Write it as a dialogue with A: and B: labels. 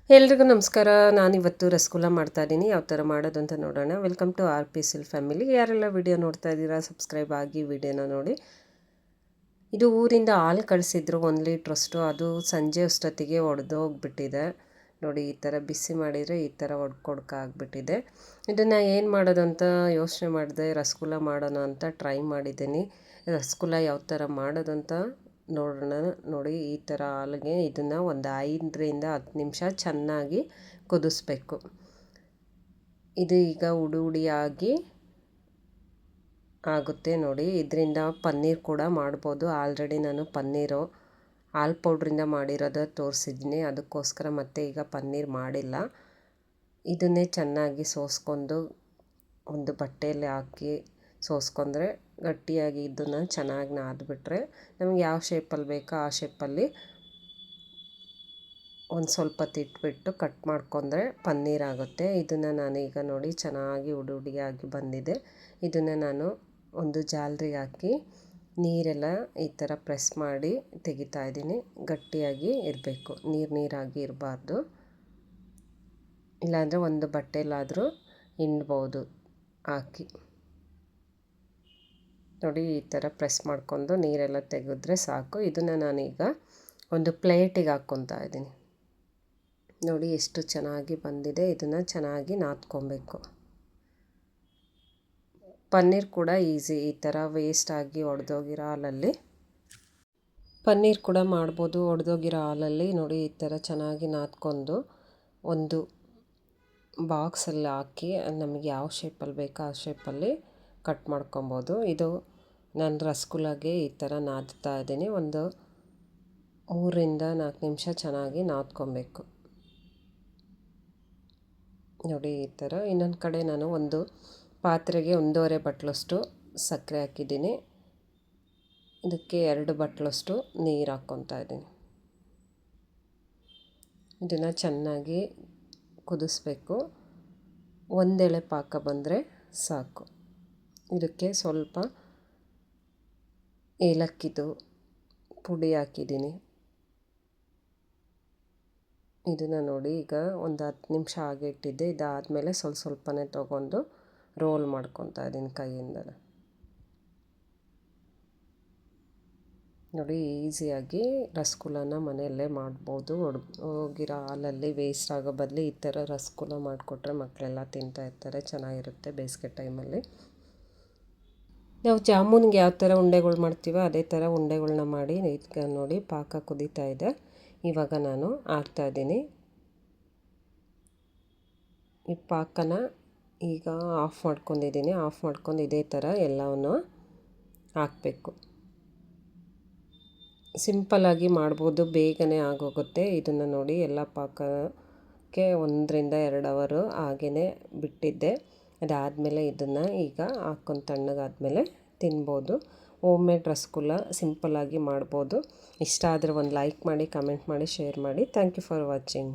A: ಎಲ್ರಿಗೂ ನಮಸ್ಕಾರ. ನಾನಿವತ್ತು ರಸಗುಲ್ಲ ಮಾಡ್ತಾಯಿದ್ದೀನಿ. ಯಾವ ಥರ ಮಾಡೋದು ಅಂತ ನೋಡೋಣ. ವೆಲ್ಕಮ್ ಟು ಆರ್ ಪಿ ಸಿಲ್ ಫ್ಯಾಮಿಲಿ. ಯಾರೆಲ್ಲ ವಿಡಿಯೋ ನೋಡ್ತಾ ಇದ್ದೀರಾ ಸಬ್ಸ್ಕ್ರೈಬ್ ಆಗಿ ವಿಡಿಯೋನ ನೋಡಿ. ಇದು ಊರಿಂದ ಹಾಲು ಕಳಿಸಿದ್ರು 1 ಲೀಟ್ರಷ್ಟು. ಅದು ಸಂಜೆ ಅಷ್ಟೊತ್ತಿಗೆ ಒಡೆದೋಗ್ಬಿಟ್ಟಿದೆ ನೋಡಿ. ಈ ಥರ ಬಿಸಿ ಮಾಡಿದರೆ ಈ ಥರ ಒಡ್ಕೊಡ್ಕಾಗ್ಬಿಟ್ಟಿದೆ. ಇದನ್ನು ಏನು ಮಾಡೋದು ಅಂತ ಯೋಚನೆ ಮಾಡಿದೆ. ರಸಗುಲ್ಲ ಮಾಡೋಣ ಅಂತ ಟ್ರೈ ಮಾಡಿದ್ದೀನಿ. ರಸಗುಲ್ಲ ಯಾವ ಥರ ಮಾಡೋದಂತ ನೋಡೋಣ. ನೋಡಿ, ಈ ಥರ ಹಾಲಿಗೆ ಇದನ್ನು ಒಂದು 5ರಿಂದ 10 ನಿಮಿಷ ಚೆನ್ನಾಗಿ ಕುದಿಸ್ಬೇಕು. ಇದು ಈಗ ಉಡಿ ಆಗುತ್ತೆ ನೋಡಿ. ಇದರಿಂದ ಪನ್ನೀರ್ ಕೂಡ ಮಾಡ್ಬೋದು. ಆಲ್ರೆಡಿ ನಾನು ಪನ್ನೀರು ಹಾಲು ಪೌಡ್ರಿಂದ ಮಾಡಿರೋದು ತೋರಿಸಿದ್ದೀನಿ, ಅದಕ್ಕೋಸ್ಕರ ಮತ್ತೆ ಈಗ ಪನ್ನೀರ್ ಮಾಡಿಲ್ಲ. ಇದನ್ನೇ ಚೆನ್ನಾಗಿ ಸೋಸ್ಕೊಂಡು ಒಂದು ಬಟ್ಟೆಯಲ್ಲಿ ಹಾಕಿ ಸೋಸ್ಕೊಂಡ್ರೆ ಗಟ್ಟಿಯಾಗಿ ಇದನ್ನು ಚೆನ್ನಾಗಿ ನಾದ್ಬಿಟ್ರೆ ನಮಗೆ ಯಾವ ಶೇಪಲ್ಲಿ ಬೇಕೋ ಆ ಶೇಪಲ್ಲಿ ಒಂದು ಸ್ವಲ್ಪ ತಿಟ್ಬಿಟ್ಟು ಕಟ್ ಮಾಡ್ಕೊಂಡ್ರೆ ಪನ್ನೀರ್ ಆಗುತ್ತೆ. ಇದನ್ನು ನಾನೀಗ ನೋಡಿ ಚೆನ್ನಾಗಿ ಉಡಿಯಾಗಿ ಬಂದಿದೆ. ಇದನ್ನು ನಾನು ಒಂದು ಜಾಲರಿಗೆ ಹಾಕಿ ನೀರೆಲ್ಲ ಈ ಥರ ಪ್ರೆಸ್ ಮಾಡಿ ತೆಗಿತಾ ಇದ್ದೀನಿ. ಗಟ್ಟಿಯಾಗಿ ಇರಬೇಕು, ನೀರಾಗಿ ಇರಬಾರ್ದು. ಇಲ್ಲಾಂದರೆ ಒಂದು ಬಟ್ಟೆಲಾದರೂ ಹಿಂಡ್ಬೋದು ಹಾಕಿ. ನೋಡಿ, ಈ ಥರ ಪ್ರೆಸ್ ಮಾಡ್ಕೊಂಡು ನೀರೆಲ್ಲ ತೆಗೆದ್ರೆ ಸಾಕು. ಇದನ್ನು ನಾನೀಗ ಒಂದು ಪ್ಲೇಟಿಗೆ ಹಾಕ್ಕೊತಾ ಇದ್ದೀನಿ. ನೋಡಿ ಎಷ್ಟು ಚೆನ್ನಾಗಿ ಬಂದಿದೆ. ಇದನ್ನು ಚೆನ್ನಾಗಿ ನಾದ್ಕೊಬೇಕು. ಪನ್ನೀರ್ ಕೂಡ ಈಸಿ. ಈ ಥರ ವೇಸ್ಟಾಗಿ ಒಡೆದೋಗಿರೋ ಹಾಲಲ್ಲಿ ಪನ್ನೀರ್ ಕೂಡ ಮಾಡ್ಬೋದು. ಒಡೆದೋಗಿರೋ ಹಾಲಲ್ಲಿ ನೋಡಿ ಈ ಥರ ಚೆನ್ನಾಗಿ ನಾದ್ಕೊಂಡು ಒಂದು ಬಾಕ್ಸಲ್ಲಿ ಹಾಕಿ ನಮಗೆ ಯಾವ ಶೇಪಲ್ಲಿ ಬೇಕೋ ಆ ಶೇಪಲ್ಲಿ ಕಟ್ ಮಾಡ್ಕೊಬೋದು. ಇದು ನಾನು ರಸಗುಲ್ಲಾಗೆ ಈ ಥರ ನಾದ್ತಾ ಇದ್ದೀನಿ. ಒಂದು 3ರಿಂದ 4 ನಿಮಿಷ ಚೆನ್ನಾಗಿ ನಾದ್ಕೊಬೇಕು ನೋಡಿ ಈ ಥರ. ಇನ್ನೊಂದು ಕಡೆ ನಾನು ಒಂದು ಪಾತ್ರೆಗೆ 1.5 ಬಟ್ಲಷ್ಟು ಸಕ್ಕರೆ ಹಾಕಿದ್ದೀನಿ. ಇದಕ್ಕೆ 2 ಬಟ್ಲಷ್ಟು ನೀರು ಹಾಕ್ಕೊತಾ ಇದ್ದೀನಿ. ಇದನ್ನು ಚೆನ್ನಾಗಿ ಕುದಿಸ್ಬೇಕು. ಒಂದೆಳೆ ಪಾಕ ಬಂದರೆ ಸಾಕು. ಇದಕ್ಕೆ ಸ್ವಲ್ಪ ಏಲಕ್ಕಿದು ಪುಡಿ ಹಾಕಿದ್ದೀನಿ. ಇದನ್ನು ನೋಡಿ ಈಗ ಒಂದು 10 ನಿಮಿಷ ಹಾಗೆ ಇಟ್ಟಿದ್ದೆ. ಇದಾದಮೇಲೆ ಸ್ವಲ್ಪನೇ ತೊಗೊಂಡು ರೋಲ್ ಮಾಡ್ಕೊತಾ ಇದ್ದೀನಿ ಕೈಯಿಂದ. ನೋಡಿ, ಈಸಿಯಾಗಿ ರಸಗುಲ್ಲನ ಮನೆಯಲ್ಲೇ ಮಾಡ್ಬೋದು. ಹೋಗಿರೋ ಹಾಲಲ್ಲಿ ವೇಸ್ಟ್ ಆಗೋ ಬದಲು ಈ ಥರ ರಸಗುಲ್ಲ ಮಾಡಿಕೊಟ್ರೆ ಮಕ್ಕಳೆಲ್ಲ ತಿಂತಾಯಿರ್ತಾರೆ. ಚೆನ್ನಾಗಿರುತ್ತೆ ಬೇಸಿಗೆ ಟೈಮಲ್ಲಿ. ನಾವು ಜಾಮೂನ್ಗೆ ಯಾವ ಥರ ಉಂಡೆಗಳು ಮಾಡ್ತೀವೋ ಅದೇ ಥರ ಉಂಡೆಗಳನ್ನ ಮಾಡಿ ಈಗ ನೋಡಿ ಪಾಕ ಕುದೀತಾ ಇದೆ. ಇವಾಗ ನಾನು ಹಾಕ್ತಾಯಿದ್ದೀನಿ. ಈ ಪಾಕನ ಈಗ ಆಫ್ ಮಾಡ್ಕೊಂಡಿದ್ದೀನಿ. ಆಫ್ ಮಾಡ್ಕೊಂಡು ಇದೇ ಥರ ಎಲ್ಲವನ್ನು ಹಾಕಬೇಕು. ಸಿಂಪಲ್ಲಾಗಿ ಮಾಡ್ಬೋದು, ಬೇಗನೆ ಆಗೋಗುತ್ತೆ. ಇದನ್ನು ನೋಡಿ ಎಲ್ಲ ಪಾಕಕ್ಕೆ 1ರಿಂದ 2 ಅವರ್ ಹಾಗೇ ಬಿಟ್ಟಿದ್ದೆ. ಅದಾದಮೇಲೆ ಇದನ್ನು ಈಗ ಹಾಕ್ಕೊಂಡು ತಣ್ಣಗಾದಮೇಲೆ ತಿನ್ಬೋದು. ಹೋಮ್ ಮೇಡ್ ರಸಗುಲ್ಲ ಸಿಂಪಲ್ಲಾಗಿ ಮಾಡ್ಬೋದು. ಇಷ್ಟ ಆದರೆ ಒಂದು ಲೈಕ್ ಮಾಡಿ, ಕಮೆಂಟ್ ಮಾಡಿ, ಶೇರ್ ಮಾಡಿ. Thank you for watching.